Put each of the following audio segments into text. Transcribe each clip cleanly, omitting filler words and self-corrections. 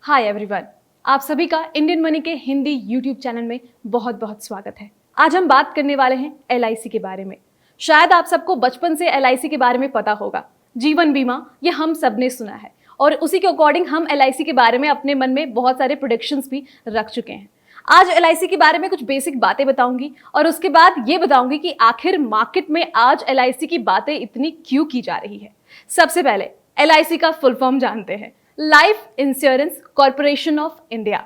Hi everyone, आप सभी का इंडियन मनी के हिंदी यूट्यूब चैनल में बहुत बहुत स्वागत है। आज हम बात करने वाले हैं एलआईसी के बारे में। शायद आप सबको बचपन से एलआईसी के बारे में पता होगा। जीवन बीमा ये हम सब ने सुना है और उसी के अकॉर्डिंग हम एलआईसी के बारे में अपने मन में बहुत सारे प्रेडिक्शंस भी रख चुके हैं। आज एलआईसी के बारे में कुछ बेसिक बातें बताऊंगी और उसके बाद ये बताऊंगी कि आखिर मार्केट में आज एलआईसी की बातें इतनी क्यों की जा रही है। सबसे पहले एलआईसी का फुल फॉर्म जानते हैं, life insurance corporation of India,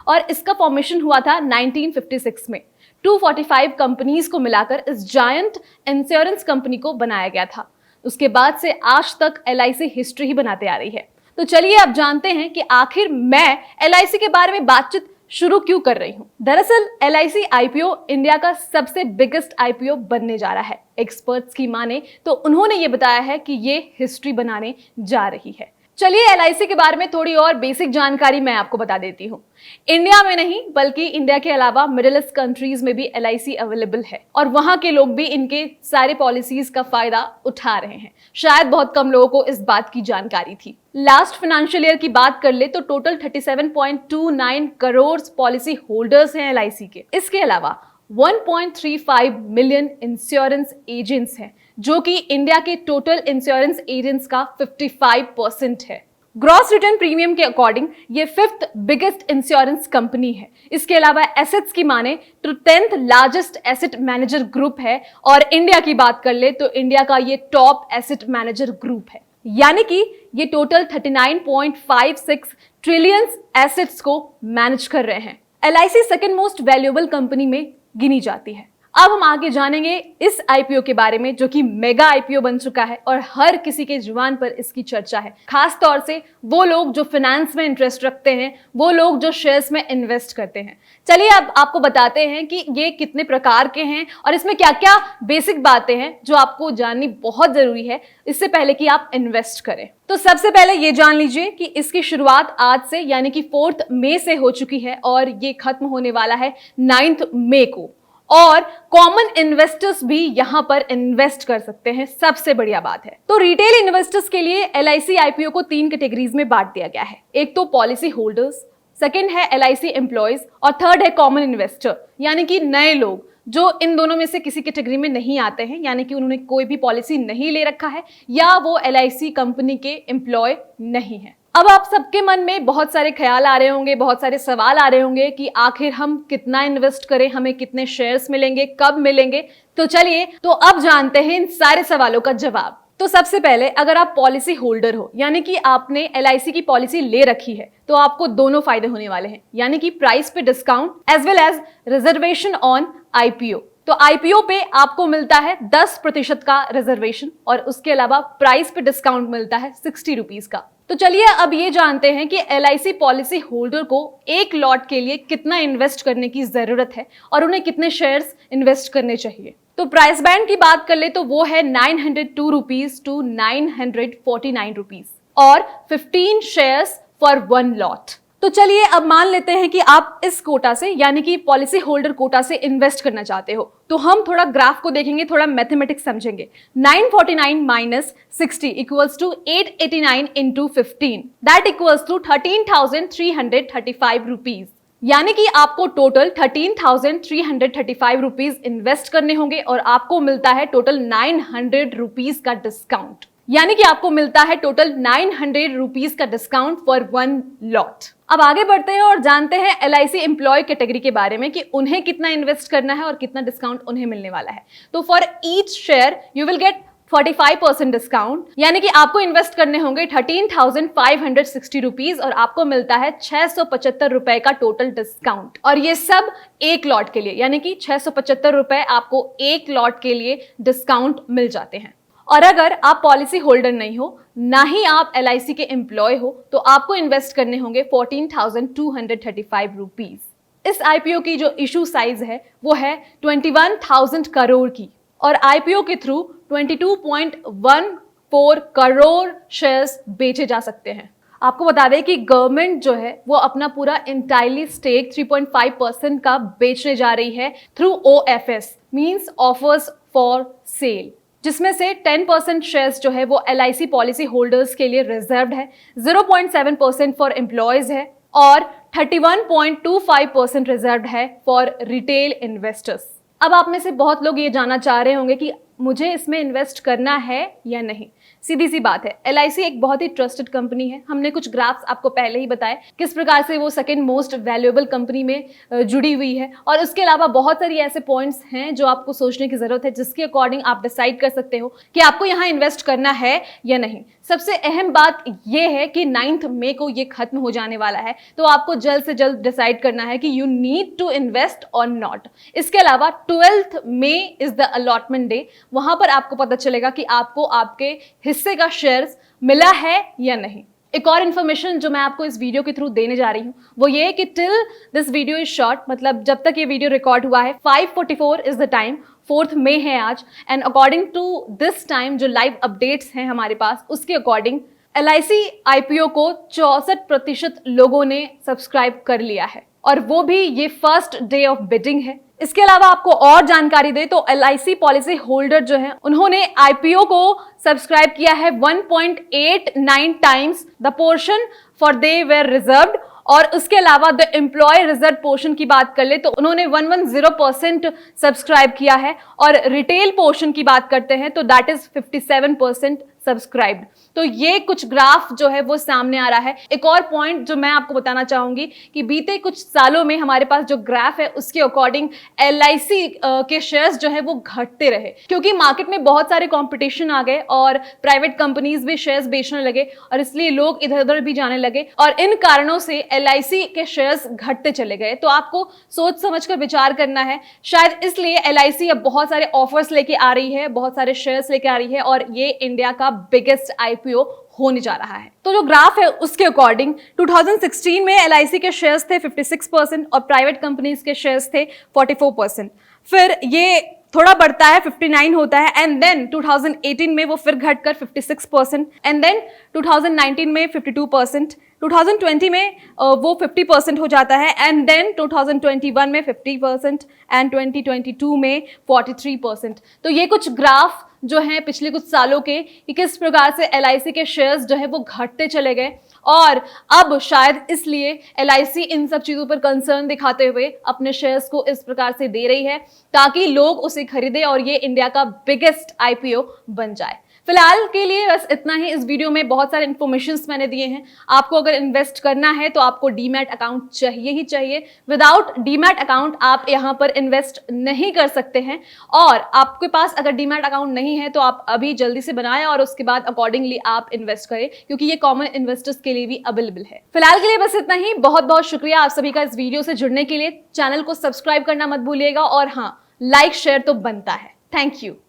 और इसका फॉर्मेशन हुआ था 1956 में। 245 कंपनीज को मिलाकर इस जायंट इंश्योरेंस कंपनी को बनाया गया था। उसके बाद से आज तक एलआईसी हिस्ट्री ही बनाते आ रही है। तो चलिए अब जानते हैं कि आखिर मैं एलआईसी के बारे में बातचीत शुरू क्यों कर रही हूं। दरअसल एलआईसी आईपीओ इंडिया का सबसे बिगेस्ट आईपीओ बनने जा रहा है। एक्सपर्ट्स की माने तो उन्होंने ये बताया है कि ये हिस्ट्री बनाने जा रही है। चलिए एलआईसी के बारे में थोड़ी और बेसिक जानकारी मैं आपको बता देती हूँ। इंडिया में नहीं बल्कि इंडिया के अलावा मिडिल ईस्ट कंट्रीज में भी एलआईसी अवेलेबल है और वहां के लोग भी इनके सारे पॉलिसीज का फायदा उठा रहे हैं। शायद बहुत कम लोगों को इस बात की जानकारी थी। लास्ट फाइनेंशियल ईयर की बात कर ले तो टोटल 37.29 करोड़ पॉलिसी होल्डर्स हैं एलआईसी के। इसके अलावा 1.35 मिलियन इंश्योरेंस एजेंट्स हैं, जो कि इंडिया के टोटल इंश्योरेंस एजेंट्स का 55% है। ग्रॉस रिटर्न प्रीमियम के अकॉर्डिंग ये 5th बिगेस्ट इंश्योरेंस कंपनी है। इसके अलावा एसेट्स की माने तो 10th largest asset manager group है और इंडिया की बात कर ले तो इंडिया का ये टॉप एसेट मैनेजर ग्रुप है। यानी कि ये टोटल 39.56 ट्रिलियन एसेट्स को मैनेज कर रहे हैं। LIC second most valuable company में गिनी जाती है। अब हम आगे जानेंगे इस आईपीओ के बारे में, जो कि मेगा आईपीओ बन चुका है और हर किसी के जुबान पर इसकी चर्चा है। खास तौर से वो लोग जो फाइनेंस में इंटरेस्ट रखते हैं, वो लोग जो शेयर्स में इन्वेस्ट करते हैं। चलिए अब आपको बताते हैं कि ये कितने प्रकार के हैं और इसमें क्या क्या बेसिक बातें हैं जो आपको जाननी बहुत जरूरी है इससे पहले कि आप इन्वेस्ट करें। तो सबसे पहले ये जान लीजिए कि इसकी शुरुआत आज से यानी कि 4 मई से हो चुकी है और ये खत्म होने वाला है 9 मई को। और कॉमन इन्वेस्टर्स भी यहां पर इन्वेस्ट कर सकते हैं, सबसे बढ़िया बात है। तो रिटेल इन्वेस्टर्स के लिए एलआईसी आईपीओ को 3 कैटेगरीज में बांट दिया गया है। एक तो पॉलिसी होल्डर्स, सेकंड है एलआईसी एम्प्लॉयज और थर्ड है कॉमन इन्वेस्टर, यानी कि नए लोग जो इन दोनों में से किसी कैटेगरी में नहीं आते हैं, यानी कि उन्होंने कोई भी पॉलिसी नहीं ले रखा है या वो एलआईसी कंपनी के एम्प्लॉय नहीं है। अब आप सबके मन में बहुत सारे ख्याल आ रहे होंगे, बहुत सारे सवाल आ रहे होंगे कि आखिर हम कितना इन्वेस्ट करें, हमें कितने शेयर्स मिलेंगे, कब मिलेंगे। तो चलिए तो अब जानते हैं इन सारे सवालों का जवाब। तो सबसे पहले अगर आप पॉलिसी होल्डर हो, यानी कि आपने एलआईसी की पॉलिसी ले रखी है, तो आपको दोनों फायदे होने वाले हैं, यानी कि प्राइस पे discount as well as reservation on IPO. तो आईपीओ पे आपको मिलता है 10% का रिजर्वेशन और उसके अलावा प्राइस पे डिस्काउंट मिलता है 60 रुपीज का। तो चलिए अब ये जानते हैं कि एलआईसी पॉलिसी होल्डर को एक लॉट के लिए कितना इन्वेस्ट करने की जरूरत है और उन्हें कितने शेयर्स इन्वेस्ट करने चाहिए। तो प्राइस बैंड की बात कर ले तो वो है 902 रुपीज टू 949 रुपीज और 15 शेयर्स फॉर 1 लॉट। तो चलिए अब मान लेते हैं कि आप इस कोटा से यानी कि पॉलिसी होल्डर कोटा से इन्वेस्ट करना चाहते हो। तो हम थोड़ा ग्राफ को देखेंगे, थोड़ा मैथमेटिक्स समझेंगे। 949 minus 60 equals to 889 into 15 that equals to 13,335 rupees. यानी कि आपको टोटल 13,335 रुपीज इन्वेस्ट करने होंगे और आपको मिलता है टोटल 900 रुपीज का डिस्काउंट। यानी कि आपको मिलता है टोटल 900 रुपीज का डिस्काउंट फॉर 1 लॉट। अब आगे बढ़ते हैं और जानते हैं एलआईसी एम्प्लॉय कैटेगरी के बारे में कि उन्हें कितना इन्वेस्ट करना है और कितना डिस्काउंट उन्हें मिलने वाला है। तो for each share you will get 45% discount, यानी कि आपको इन्वेस्ट करने होंगे 13,560 रुपीज और आपको मिलता है 675 रुपए का टोटल डिस्काउंट। और ये सब एक लॉट के लिए, यानी कि 675 रुपए आपको एक लॉट के लिए डिस्काउंट मिल जाते हैं। और अगर आप पॉलिसी होल्डर नहीं हो, ना ही आप एलआईसी के एम्प्लॉय हो, तो आपको इन्वेस्ट करने होंगे 14,235 रुपीज। इस आईपीओ की जो इशू साइज है वो है 21,000 करोड़ की और आईपीओ के थ्रू 22.14 करोड़ शेयर्स बेचे जा सकते हैं। आपको बता दें कि गवर्नमेंट जो है वो अपना पूरा इंटायरली स्टेक 3.5% का बेचने जा रही है through OFS, means offers for sale, जिसमें से 10% शेयर्स जो है वो एलआईसी पॉलिसी होल्डर्स के लिए रिजर्व्ड है, 0.7% फॉर एम्प्लॉयज है और 31.25% रिजर्व्ड है फॉर रिटेल इन्वेस्टर्स। अब आप में से बहुत लोग ये जानना चाह रहे होंगे कि मुझे इसमें इन्वेस्ट करना है या नहीं। सीधी सी बात है, LIC एक बहुत ही ट्रस्टेड कंपनी है। हमने कुछ ग्राफ्स आपको पहले ही बताए किस प्रकार से वो सेकंड मोस्ट वैल्यूएबल कंपनी में जुड़ी हुई है, और उसके अलावा बहुत सारी ऐसे पॉइंट्स हैं जो आपको सोचने की जरूरत है, जिसके अकॉर्डिंग आप डिसाइड कर सकते हो कि आपको यहाँ इन्वेस्ट करना है या नहीं। सबसे अहम बात यह है कि 9 मई को ये खत्म हो जाने वाला है, तो आपको जल्द से जल्द डिसाइड करना है कि यू नीड टू इन्वेस्ट और नॉट। इसके अलावा 12 May is the allotment day, वहां पर आपको पता चलेगा कि आपको आपके हिस्से का शेयर्स मिला है या नहीं। एक और इन्फॉर्मेशन जो मैं आपको इस वीडियो के थ्रू देने जा रही हूं वो ये कि till this video is short, मतलब जब तक ये वीडियो रिकॉर्ड हुआ है 5:44 इज द टाइम, 4 मई है आज, and according to this time जो लाइव अपडेट्स हैं हमारे पास उसके अकॉर्डिंग LIC IPO को 64% लोगों ने सब्सक्राइब कर लिया है, और वो भी ये फर्स्ट डे ऑफ बिडिंग है। इसके अलावा आपको और जानकारी दे तो LIC पॉलिसी होल्डर जो है उन्होंने IPO को सब्सक्राइब किया है 1.89 times the portion for they were reserved, और उसके अलावा द एम्प्लॉय रिजर्व पोर्शन की बात कर ले तो उन्होंने 110% सब्सक्राइब किया है, और रिटेल पोर्शन की बात करते हैं तो दैट इज 57% सब्सक्राइब्ड। तो ये कुछ ग्राफ जो है वो सामने आ रहा है। एक और पॉइंट जो मैं आपको बताना चाहूंगी कि बीते कुछ सालों में हमारे पास जो ग्राफ है उसके अकॉर्डिंग LIC के शेयर्स जो है वो घटते रहे, क्योंकि मार्केट में बहुत सारे कंपटीशन आ गए और प्राइवेट कंपनीज भी शेयर्स बेचने लगे, और इसलिए लोग इधर उधर भी जाने लगे, और इन कारणों से LIC के शेयर्स घटते चले गए। तो आपको सोच समझकर विचार करना है। शायद इसलिए LIC अब बहुत सारे ऑफर्स लेके आ रही है, बहुत सारे शेयर्स लेके आ रही है, और ये इंडिया का बिगेस्ट IPO होने जा रहा है। तो जो ग्राफ है उसके अकॉर्डिंग 2016 में LIC के शेयर्स थे 56% और प्राइवेट कंपनीज के शेयर्स थे 44%। फिर ये थोड़ा बढ़ता है 59 होता है, एंड देन 2018 में वो फिर घटकर 56%, एंड देन 2019 में 52%, 2020 में वो 50% हो जाता है, एंड देन 2021 में 50% एंड 2022 में 43%। तो ये कुछ ग्राफ जो हैं पिछले कुछ सालों के कि किस प्रकार से LIC के शेयर्स जो है वो घटते चले गए, और अब शायद इसलिए LIC इन सब चीजों पर कंसर्न दिखाते हुए अपने शेयर्स को इस प्रकार से दे रही है ताकि लोग उसे खरीदें और ये इंडिया का बिगेस्ट IPO बन जाए। फिलहाल के लिए बस इतना ही। इस वीडियो में बहुत सारे इन्फॉर्मेशंस मैंने दिए हैं। आपको अगर इन्वेस्ट करना है तो आपको डीमैट अकाउंट चाहिए ही चाहिए। विदाउट डीमैट अकाउंट आप यहाँ पर इन्वेस्ट नहीं कर सकते हैं, और आपके पास अगर डीमैट अकाउंट नहीं है तो आप अभी जल्दी से बनाएं और उसके बाद अकॉर्डिंगली आप इन्वेस्ट करें, क्योंकि ये कॉमन इन्वेस्टर्स के लिए भी अवेलेबल है। फिलहाल के लिए बस इतना ही। बहुत बहुत शुक्रिया आप सभी का इस वीडियो से जुड़ने के लिए। चैनल को सब्सक्राइब करना मत भूलिएगा, और हाँ, लाइक शेयर तो बनता है। Thank you.